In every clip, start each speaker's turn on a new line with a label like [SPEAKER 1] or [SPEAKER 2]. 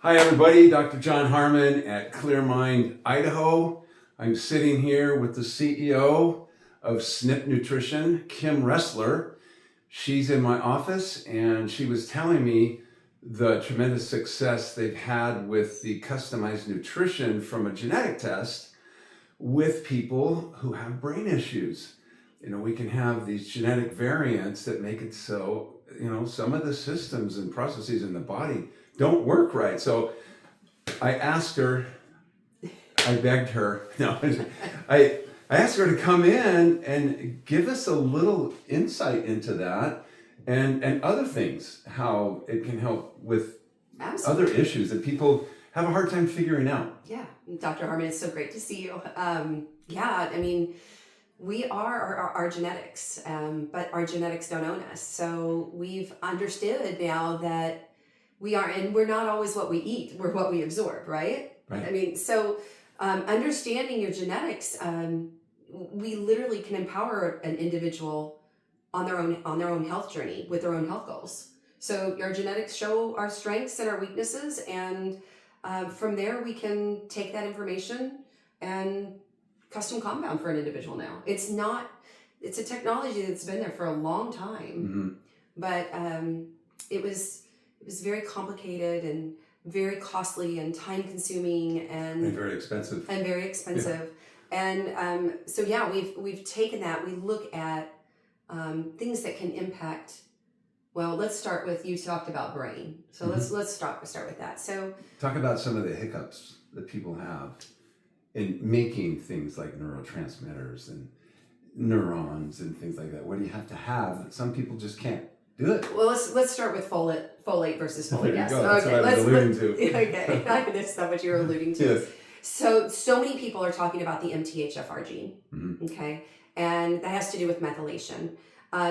[SPEAKER 1] Hi, everybody. Dr. John Harmon at Clearmind, Idaho. I'm sitting here with the CEO of SNP Nutrition, Kim Ressler. She's in my office and she was telling me the tremendous success they've had with the customized nutrition from a genetic test with people who have brain issues. We can have these genetic variants that make it so, some of the systems and processes in the body don't work right. So I asked her, I begged her, no, I asked her to come in and give us a little insight into that and other things, how it can help with
[SPEAKER 2] Absolutely.
[SPEAKER 1] other issues that people have a hard time figuring out.
[SPEAKER 2] Yeah, Dr. Harmon, it's so great to see you. We are our genetics, but our genetics don't own us. So we've understood now that we're not always what we eat, we're what we absorb, right?
[SPEAKER 1] Right.
[SPEAKER 2] Understanding your genetics, we literally can empower an individual on their own health journey with their own health goals. So our genetics show our strengths and our weaknesses, and from there we can take that information and custom compound for an individual now. It's a technology that's been there for a long time, but it was very complicated and very costly and time consuming and
[SPEAKER 1] very expensive.
[SPEAKER 2] Yeah. We've taken that. We look at things that can impact. Well, let's start with, you talked about brain. So let's start with that. So
[SPEAKER 1] talk about some of the hiccups that people have in making things like neurotransmitters and neurons and things like that. What do you have to have that some people just can't do it?
[SPEAKER 2] Well, let's start with folate versus folic acid.
[SPEAKER 1] That's what I was alluding to.
[SPEAKER 2] Okay, that's not what you were alluding to.
[SPEAKER 1] Yes.
[SPEAKER 2] So many people are talking about the MTHFR gene. Okay, and that has to do with methylation.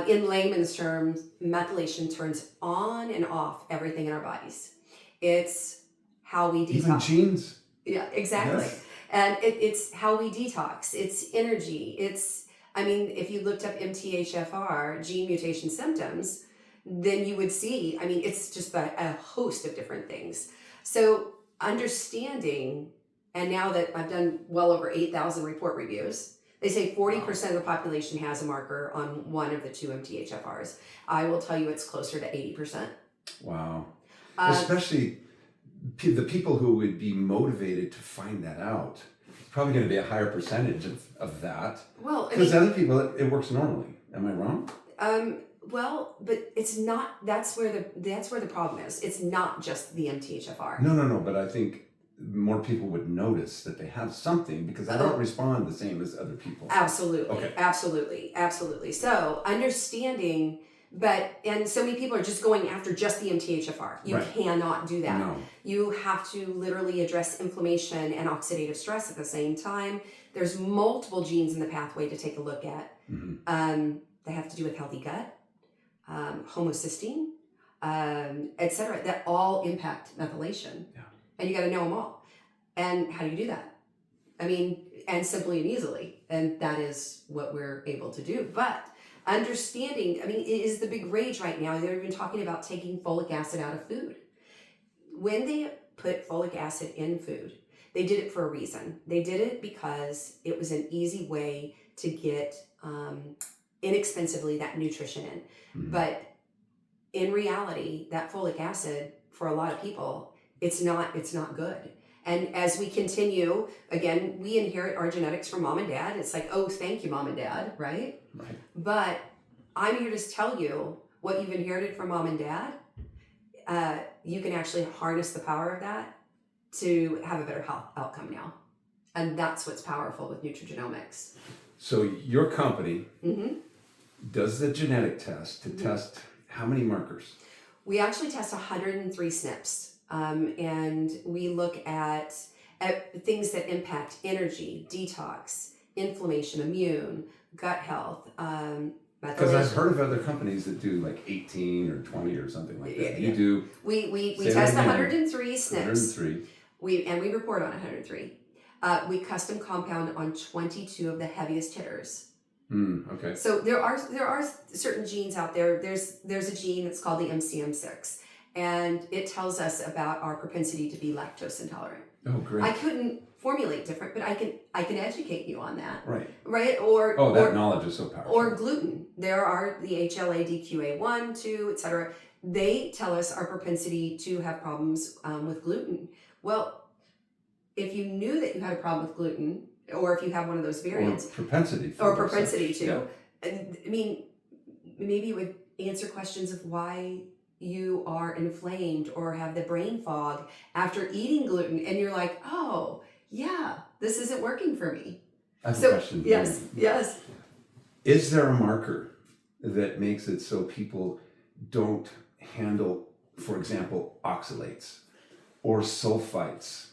[SPEAKER 2] In layman's terms, methylation turns on and off everything in our bodies. It's how we detox.
[SPEAKER 1] Even genes.
[SPEAKER 2] Yeah, exactly.
[SPEAKER 1] Yes.
[SPEAKER 2] And it's how we detox. It's energy. If you looked up MTHFR, gene mutation symptoms, then you would see, it's just a host of different things. So understanding, and now that I've done well over 8,000 report reviews, they say 40% of the population has a marker on one of the two MTHFRs. I will tell you it's closer to 80%.
[SPEAKER 1] Wow. Especially the people who would be motivated to find that out. It's probably going to be a higher percentage of that.
[SPEAKER 2] Well,
[SPEAKER 1] because other people, it works normally. Am I wrong?
[SPEAKER 2] Well, but it's not. That's where the problem is. It's not just the MTHFR.
[SPEAKER 1] No. But I think more people would notice that they have something because I don't respond the same as other people.
[SPEAKER 2] Absolutely.
[SPEAKER 1] Okay.
[SPEAKER 2] Absolutely. So understanding, and so many people are just going after just the MTHFR. You cannot do that.
[SPEAKER 1] No.
[SPEAKER 2] You have to literally address inflammation and oxidative stress at the same time. There's multiple genes in the pathway to take a look at. That have to do with healthy gut, homocysteine, etc. That all impact methylation.
[SPEAKER 1] Yeah.
[SPEAKER 2] And you got to know them all. And how do you do that? And simply and easily. And that is what we're able to do. But understanding, it is the big rage right now. They're even talking about taking folic acid out of food. When they put folic acid in food, they did it for a reason. They did it because it was an easy way to get inexpensively that nutrition in. But in reality, that folic acid, for a lot of people, it's not good. And as we continue, again, we inherit our genetics from mom and dad. It's like, oh, thank you, mom and dad, right? But I'm here to tell you what you've inherited from mom and dad. You can actually harness the power of that to have a better health outcome now. And that's what's powerful with nutrigenomics.
[SPEAKER 1] So your company does the genetic test to test how many markers?
[SPEAKER 2] We actually test 103 SNPs. And we look at things that impact energy, detox, inflammation, immune, gut health.
[SPEAKER 1] Because I've heard of other companies that do like 18 or 20 or something like that. You do.
[SPEAKER 2] We test 103 SNPs.
[SPEAKER 1] 103.
[SPEAKER 2] We report on 103. We custom compound on 22 of the heaviest hitters.
[SPEAKER 1] Okay.
[SPEAKER 2] So there are certain genes out there. There's a gene that's called the MCM6. and it tells us about our propensity to be lactose intolerant.
[SPEAKER 1] Oh, great.
[SPEAKER 2] I couldn't formulate different, but I can educate you on that,
[SPEAKER 1] Right.
[SPEAKER 2] right?
[SPEAKER 1] Oh, that knowledge is so powerful.
[SPEAKER 2] Or gluten. There are the HLA, DQA1, 2, etc. They tell us our propensity to have problems with gluten. Well, if you knew that you had a problem with gluten, or if you have one of those variants,
[SPEAKER 1] or propensity
[SPEAKER 2] to,
[SPEAKER 1] yeah.
[SPEAKER 2] I mean, maybe it would answer questions of why you are inflamed or have the brain fog after eating gluten, and you're like, oh, yeah, this isn't working for me.
[SPEAKER 1] I have a question.
[SPEAKER 2] Yes.
[SPEAKER 1] Is there a marker that makes it so people don't handle, for example, oxalates or sulfites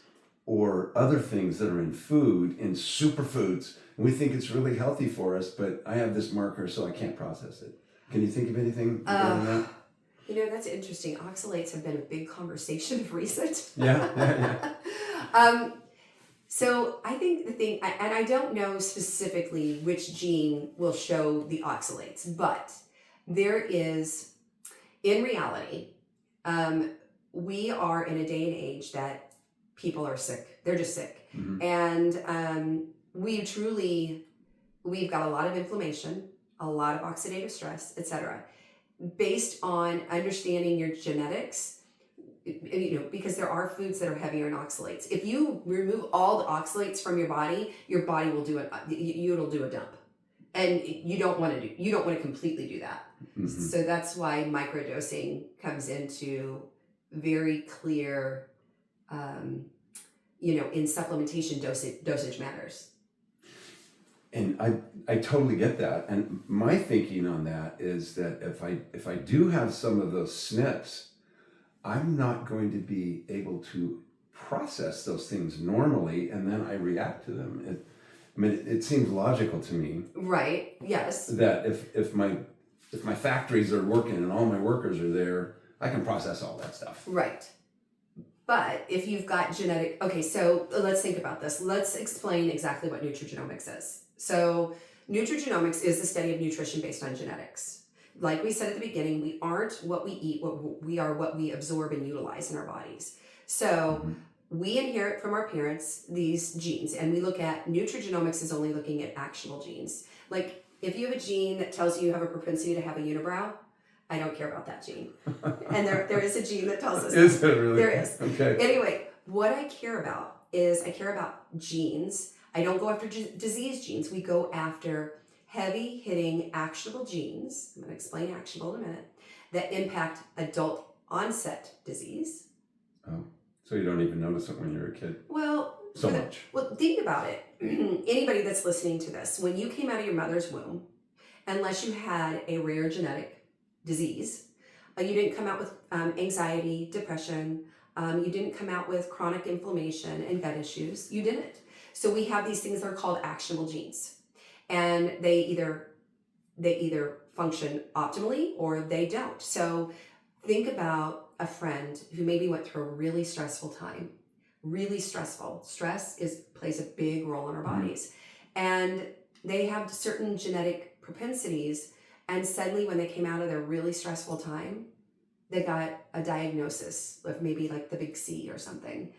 [SPEAKER 1] or other things that are in food, in superfoods? And we think it's really healthy for us, but I have this marker, so I can't process it. Can you think of anything regarding that?
[SPEAKER 2] You know, that's interesting. Oxalates have been a big conversation of recent.
[SPEAKER 1] Yeah.
[SPEAKER 2] So I think the thing, and I don't know specifically which gene will show the oxalates, but there is, in reality, we are in a day and age that people are sick. They're just sick.
[SPEAKER 1] Mm-hmm.
[SPEAKER 2] And we've got a lot of inflammation, a lot of oxidative stress, etc. Based on understanding your genetics, you know, because there are foods that are heavier in oxalates. If you remove all the oxalates from your body will do it'll do a dump, and you don't want to completely do that. Mm-hmm. So that's why microdosing comes into very clear, in supplementation dosage matters.
[SPEAKER 1] And I totally get that. And my thinking on that is that if I do have some of those SNPs, I'm not going to be able to process those things normally, and then I react to them. It seems logical to me.
[SPEAKER 2] Right. Yes.
[SPEAKER 1] That if my factories are working and all my workers are there, I can process all that stuff.
[SPEAKER 2] Right. But if you've got genetic, okay, so let's think about this. Let's explain exactly what nutrigenomics is. So nutrigenomics is the study of nutrition based on genetics. Like we said at the beginning, we aren't what we eat, we are what we absorb and utilize in our bodies. So we inherit from our parents these genes, and we look at nutrigenomics is only looking at actionable genes. Like if you have a gene that tells you have a propensity to have a unibrow, I don't care about that gene. And there is a gene that tells us
[SPEAKER 1] Is there really?
[SPEAKER 2] There is.
[SPEAKER 1] Okay.
[SPEAKER 2] Anyway, what I care about is I care about genes. I don't go after disease genes. We go after heavy hitting actionable genes. I'm going to explain actionable in a minute, that impact adult onset disease.
[SPEAKER 1] Oh, so you don't even notice it when you're a kid?
[SPEAKER 2] Well,
[SPEAKER 1] much.
[SPEAKER 2] Well, think about it. Anybody that's listening to this, when you came out of your mother's womb, unless you had a rare genetic disease, you didn't come out with anxiety, depression, you didn't come out with chronic inflammation and gut issues. You didn't. So we have these things that are called actionable genes. And they either function optimally or they don't. So think about a friend who maybe went through a really stressful time. Really stressful. Stress plays a big role in our bodies. And they have certain genetic propensities, and suddenly when they came out of their really stressful time, they got a diagnosis of maybe like the big C or something.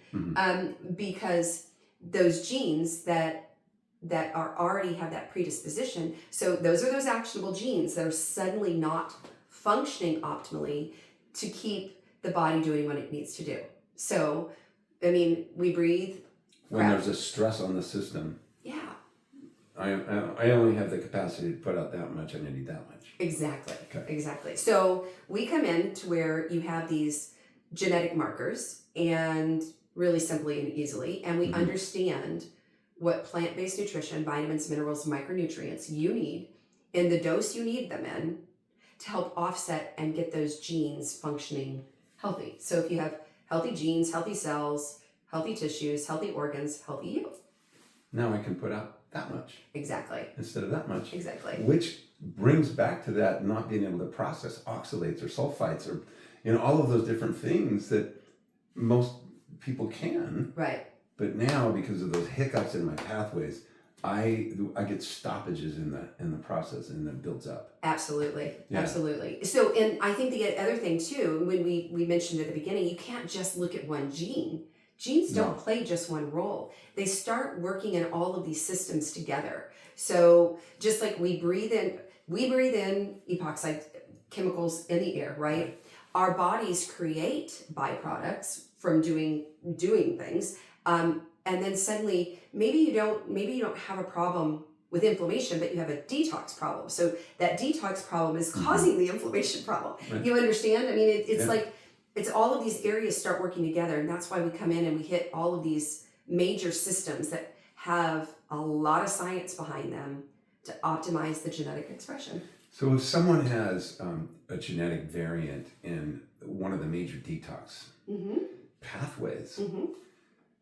[SPEAKER 2] Because those genes that are already have that predisposition. So those are those actionable genes that are suddenly not functioning optimally to keep the body doing what it needs to do. So, I mean, we breathe.
[SPEAKER 1] When there's a stress on the system.
[SPEAKER 2] Yeah.
[SPEAKER 1] I only have the capacity to put out that much and I need that much.
[SPEAKER 2] Exactly.
[SPEAKER 1] Okay.
[SPEAKER 2] Exactly. So we come in to where you have these genetic markers, and really simply and easily, and we understand what plant-based nutrition, vitamins, minerals, micronutrients you need in the dose you need them in to help offset and get those genes functioning healthy. So if you have healthy genes, healthy cells, healthy tissues, healthy organs, healthy you.
[SPEAKER 1] Now I can put out that much.
[SPEAKER 2] Exactly.
[SPEAKER 1] Instead of that much.
[SPEAKER 2] Exactly.
[SPEAKER 1] Which brings back to that not being able to process oxalates or sulfites or all of those different things that most people can.
[SPEAKER 2] Right.
[SPEAKER 1] But now, because of those hiccups in my pathways, I get stoppages in the process, and it builds up.
[SPEAKER 2] Absolutely,
[SPEAKER 1] Yeah.
[SPEAKER 2] absolutely. So, and I think the other thing too, when we mentioned at the beginning, you can't just look at one gene. Genes don't
[SPEAKER 1] No.
[SPEAKER 2] play just one role. They start working in all of these systems together. So, just like we breathe in epoxide chemicals in the air, right? Our bodies create byproducts from doing things, and then suddenly maybe you don't have a problem with inflammation, but you have a detox problem. So that detox problem is causing the inflammation problem.
[SPEAKER 1] Right.
[SPEAKER 2] You understand? I mean, it's
[SPEAKER 1] Yeah.
[SPEAKER 2] like it's all of these areas start working together, and that's why we come in and we hit all of these major systems that have a lot of science behind them to optimize the genetic expression.
[SPEAKER 1] So if someone has a genetic variant in one of the major detox
[SPEAKER 2] Mm-hmm.
[SPEAKER 1] pathways,
[SPEAKER 2] Mm-hmm.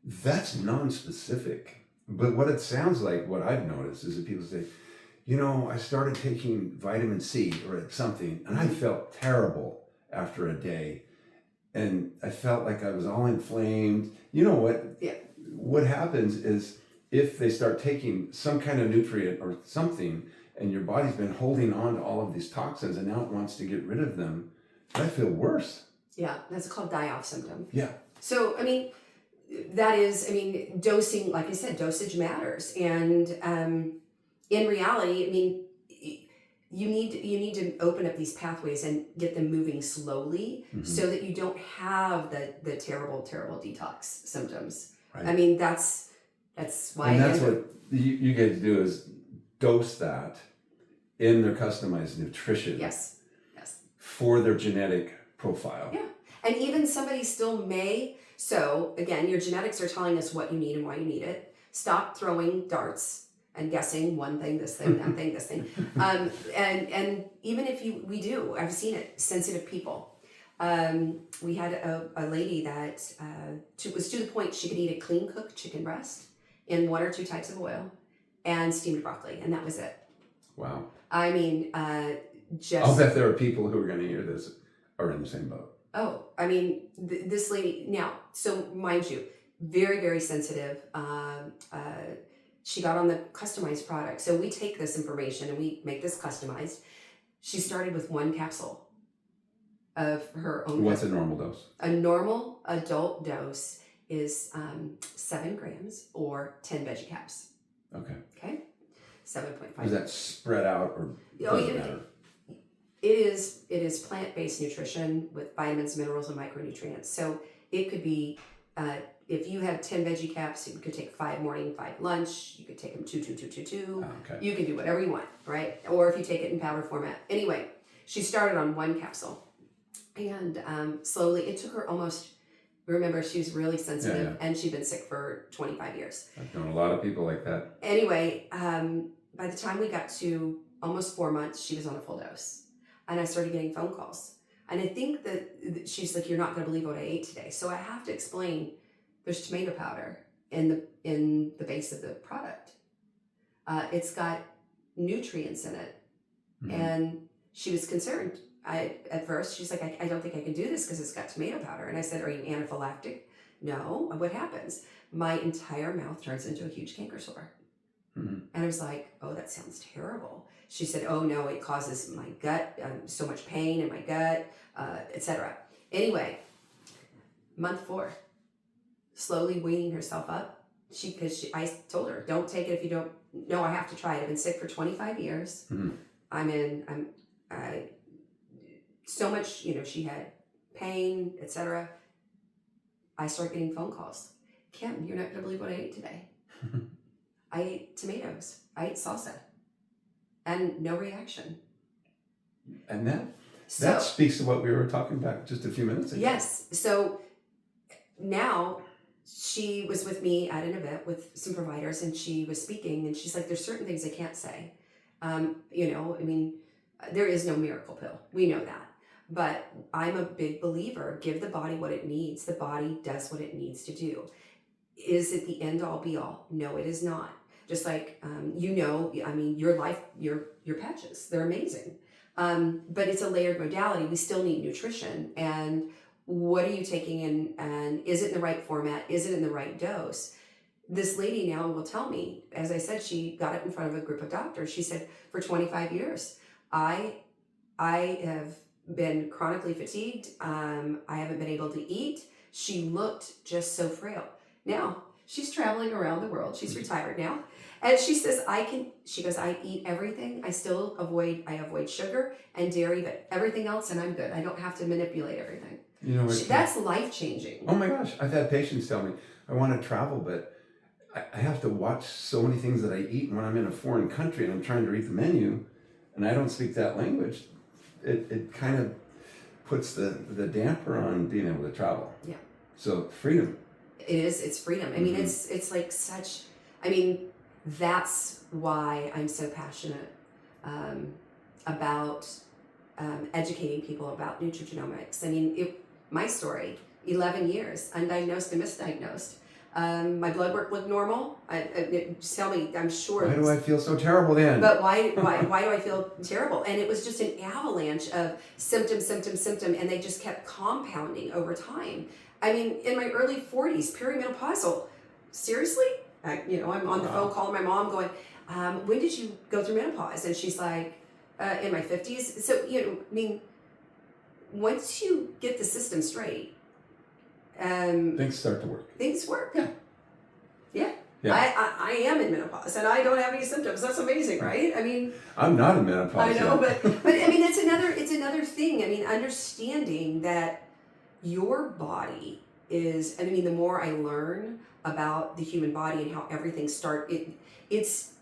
[SPEAKER 1] that's non-specific. But what it sounds like, what I've noticed, is that people say, I started taking vitamin C or something, and I felt terrible after a day. And I felt like I was all inflamed. You know what?
[SPEAKER 2] Yeah.
[SPEAKER 1] What happens is if they start taking some kind of nutrient or something, and your body's been holding on to all of these toxins, and now it wants to get rid of them, I feel worse.
[SPEAKER 2] Yeah, that's called die-off symptom.
[SPEAKER 1] Yeah.
[SPEAKER 2] So, I mean, dosing, like I said, dosage matters. And in reality, I mean, you need to open up these pathways and get them moving slowly so that you don't have the terrible detox symptoms.
[SPEAKER 1] Right.
[SPEAKER 2] I mean, that's why.
[SPEAKER 1] And that's what you guys do, is dose that in their customized nutrition.
[SPEAKER 2] Yes.
[SPEAKER 1] For their genetic profile.
[SPEAKER 2] Yeah. And even somebody still may. So again, your genetics are telling us what you need and why you need it. Stop throwing darts and guessing one thing, this thing, that thing, this thing. And even if I've seen it, sensitive people. We had a lady that was to the point she could eat a clean cooked chicken breast in 1 or 2 types of oil and steamed broccoli, and that was it.
[SPEAKER 1] Wow.
[SPEAKER 2] I mean,
[SPEAKER 1] I'll bet there are people who are going to hear this are in the same boat.
[SPEAKER 2] Oh, I mean, this lady now. So mind you, very, very sensitive. She got on the customized product. So we take this information and we make this customized. She started with 1 capsule of her own.
[SPEAKER 1] What's a normal dose?
[SPEAKER 2] A normal adult dose is 7 grams or 10 veggie caps. Okay. 7.5.
[SPEAKER 1] Is that spread out or does it matter?
[SPEAKER 2] It is plant-based nutrition with vitamins, minerals, and micronutrients. So it could be, if you have 10 veggie caps, you could take 5 morning, 5 lunch. You could take them 2, 2, 2, 2, 2.
[SPEAKER 1] Okay.
[SPEAKER 2] You can do whatever you want, right? Or if you take it in powder format. Anyway, she started on 1 capsule. And slowly, it took her almost, remember, she was really sensitive and she'd been sick for 25 years.
[SPEAKER 1] I've known a lot of people like that.
[SPEAKER 2] Anyway, by the time we got to almost 4 months, she was on a full dose. And I started getting phone calls. And I think that she's like, you're not going to believe what I ate today. So I have to explain, there's tomato powder in the base of the product. It's got nutrients in it. And she was concerned. At first, she's like, I don't think I can do this because it's got tomato powder. And I said, are you anaphylactic? No. What happens? My entire mouth turns into a huge canker sore. And I was like, oh, that sounds terrible. She said, oh, no, it causes my gut, so much pain in my gut, etc. Anyway, month 4, slowly weaning herself up. I told her, don't take it if you don't. No, I have to try it. I've been sick for 25 years. So much, she had pain, etc. I start getting phone calls. Kim, you're not going to believe what I ate today. I ate tomatoes. I ate salsa. And no reaction.
[SPEAKER 1] And that speaks to what we were talking about just a few minutes ago.
[SPEAKER 2] Yes. So now she was with me at an event with some providers and she was speaking and she's like, there's certain things I can't say. There is no miracle pill. We know that. But I'm a big believer, give the body what it needs. The body does what it needs to do. Is it the end all be all? No, it is not. Just like, your life, your patches, they're amazing. But it's a layered modality. We still need nutrition. And what are you taking in? And is it in the right format? Is it in the right dose? this lady now will tell me, as I said, she got up in front of a group of doctors. She said, for 25 years, I have been chronically fatigued. I haven't been able to eat. She looked just so frail. Now she's traveling around the world. She's retired now. And she says, she goes, I eat everything. I avoid sugar and dairy, but everything else, and I'm good. I don't have to manipulate everything.
[SPEAKER 1] You know,
[SPEAKER 2] That's life changing.
[SPEAKER 1] Oh my gosh, I've had patients tell me, I want to travel, but I have to watch so many things that I eat. And when I'm in a foreign country and I'm trying to read the menu and I don't speak that language, it kind of puts the damper on being able to travel.
[SPEAKER 2] Yeah.
[SPEAKER 1] So freedom.
[SPEAKER 2] It's freedom. I mean, it's like such, I mean, that's why I'm so passionate about educating people about nutrigenomics. I mean, my story, 11 years, undiagnosed and misdiagnosed. My blood work looked normal. Tell me, I'm sure.
[SPEAKER 1] Why do I feel so terrible then?
[SPEAKER 2] But why do I feel terrible? And it was just an avalanche of symptom, and they just kept compounding over time. I mean, in my early 40s, perimenopausal. Seriously? I'm on the phone calling my mom going, when did you go through menopause? And she's like, in my 50s. So, I mean, once you get the system straight,
[SPEAKER 1] things start to work.
[SPEAKER 2] Things work.
[SPEAKER 1] Yeah.
[SPEAKER 2] Yeah.
[SPEAKER 1] Yeah.
[SPEAKER 2] I am in menopause and I don't have any symptoms. That's amazing, right? I mean,
[SPEAKER 1] I'm not in menopause.
[SPEAKER 2] I know,
[SPEAKER 1] yet.
[SPEAKER 2] but I mean, it's another thing. I mean, understanding that your body is, I mean, the more I learn about the human body and how everything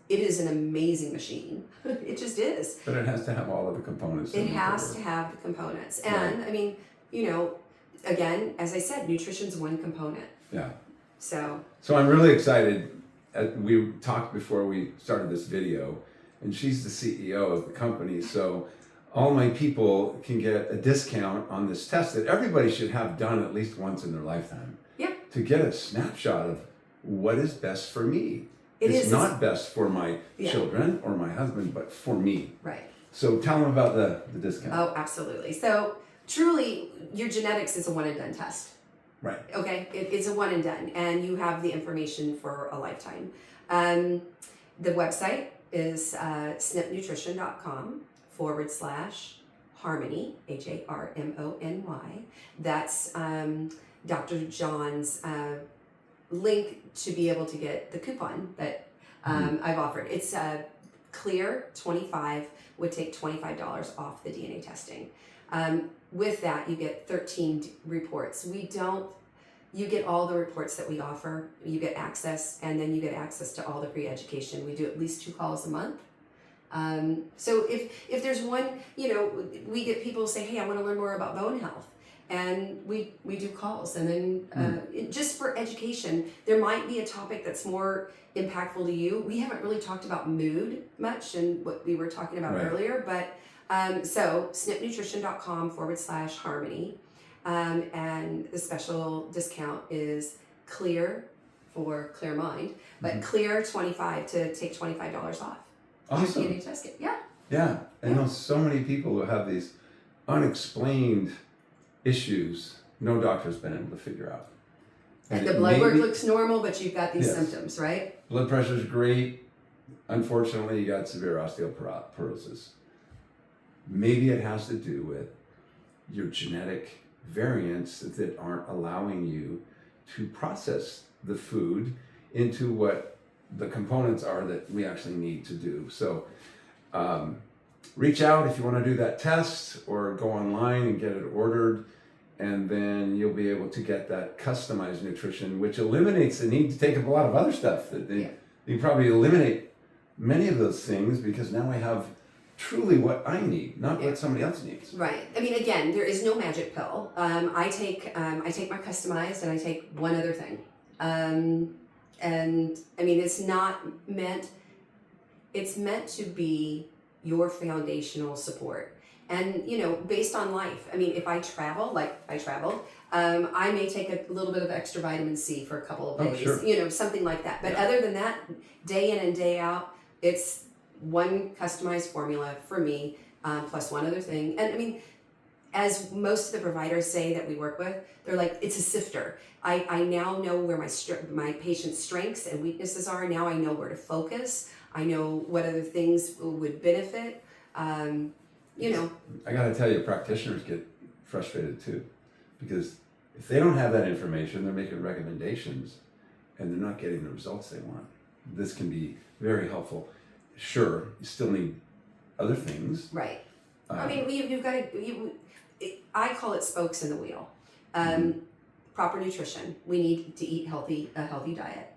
[SPEAKER 2] it is an amazing machine. It just is.
[SPEAKER 1] But it has to have all of the components.
[SPEAKER 2] It has to have the components. And I mean, again, as I said, nutrition's one component.
[SPEAKER 1] Yeah.
[SPEAKER 2] So
[SPEAKER 1] I'm really excited. We talked before we started this video, and she's the CEO of the company. So all my people can get a discount on this test that everybody should have done at least once in their lifetime.
[SPEAKER 2] Yeah.
[SPEAKER 1] To get a snapshot of what is best for me. It's not best for my children or my husband, but for me.
[SPEAKER 2] Right.
[SPEAKER 1] So tell them about the discount.
[SPEAKER 2] Oh, absolutely. So truly, your genetics is a one and done test.
[SPEAKER 1] Right.
[SPEAKER 2] Okay. It's a one and done, and you have the information for a lifetime. The website is snipnutrition.com/harmony, HARMONY. That's Dr. John's link to be able to get the coupon that I've offered. It's Clear 25 would take $25 off the DNA testing. With that, you get 13 reports. You get all the reports that we offer. You get access, and then you get access to all the pre-education. We do at least 2 calls a month. So if there's one, we get people say, hey, I want to learn more about bone health. And we do calls, and then just for education, there might be a topic that's more impactful to you. We haven't really talked about mood much and what we were talking about earlier, but so snipnutrition.com/harmony, and the special discount is Clear for Clear Mind, but Clear 25 to take $25 off.
[SPEAKER 1] Awesome.
[SPEAKER 2] DNA test kit. Yeah.
[SPEAKER 1] Yeah. I know so many people who have these unexplained issues no doctor's been able to figure out.
[SPEAKER 2] And the blood work looks normal, but you've got these symptoms, right?
[SPEAKER 1] Blood pressure's great. Unfortunately, you got severe osteoporosis. Maybe it has to do with your genetic variants that aren't allowing you to process the food into what the components are that we actually need to do. So reach out if you want to do that test, or go online and get it ordered, and then you'll be able to get that customized nutrition, which eliminates the need to take up a lot of other stuff. You probably eliminate many of those things, because now I have truly what I need, not what somebody else needs.
[SPEAKER 2] Right. I mean, again, there is no magic pill. I take my customized, and I take one other thing. And I mean, it's meant to be your foundational support. And, based on life, I mean, if I travel, like I traveled, I may take a little bit of extra vitamin C for a couple of days,
[SPEAKER 1] sure.
[SPEAKER 2] Something like that. But other than that, day in and day out, it's one customized formula for me, plus one other thing. And I mean, as most of the providers say that we work with, they're like, it's a sifter. I now know where my patient's strengths and weaknesses are. Now I know where to focus. I know what other things would benefit. You know,
[SPEAKER 1] I got to tell you, practitioners get frustrated too, because if they don't have that information, they're making recommendations and they're not getting the results they want. This can be very helpful. Sure, you still need other things.
[SPEAKER 2] right. I mean, you've got to, I call it spokes in the wheel. Proper nutrition. We need to eat a healthy diet.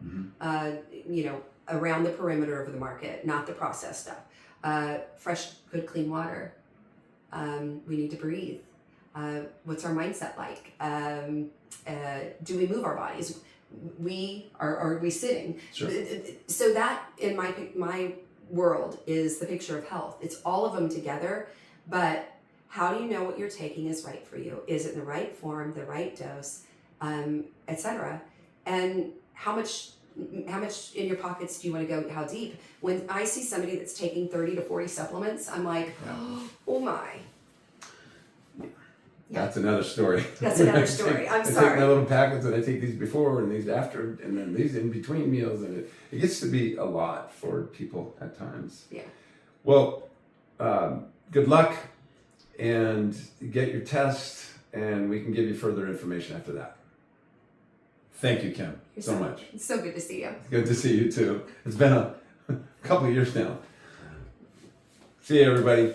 [SPEAKER 2] You know, around the perimeter of the market, not the processed stuff. Fresh, good, clean water. We need to breathe. What's our mindset like? Do we move our bodies? Are we sitting?
[SPEAKER 1] Sure.
[SPEAKER 2] So that in my world is the picture of health. It's all of them together, but how do you know what you're taking is right for you? Is it the right form, the right dose, etc.? And how much in your pockets do you want to go? How deep? When I see somebody that's taking 30 to 40 supplements, I'm like, oh my.
[SPEAKER 1] That's another story.
[SPEAKER 2] That's another story. I'm
[SPEAKER 1] I take
[SPEAKER 2] sorry.
[SPEAKER 1] my little packets and I take these before and these after and then these in between meals, and it gets to be a lot for people at times.
[SPEAKER 2] Yeah.
[SPEAKER 1] Well, good luck and get your test, and we can give you further information after that. Thank you, Kim, so much.
[SPEAKER 2] It's so good to see you.
[SPEAKER 1] Good to see you too. It's been a couple of years now. See you, everybody.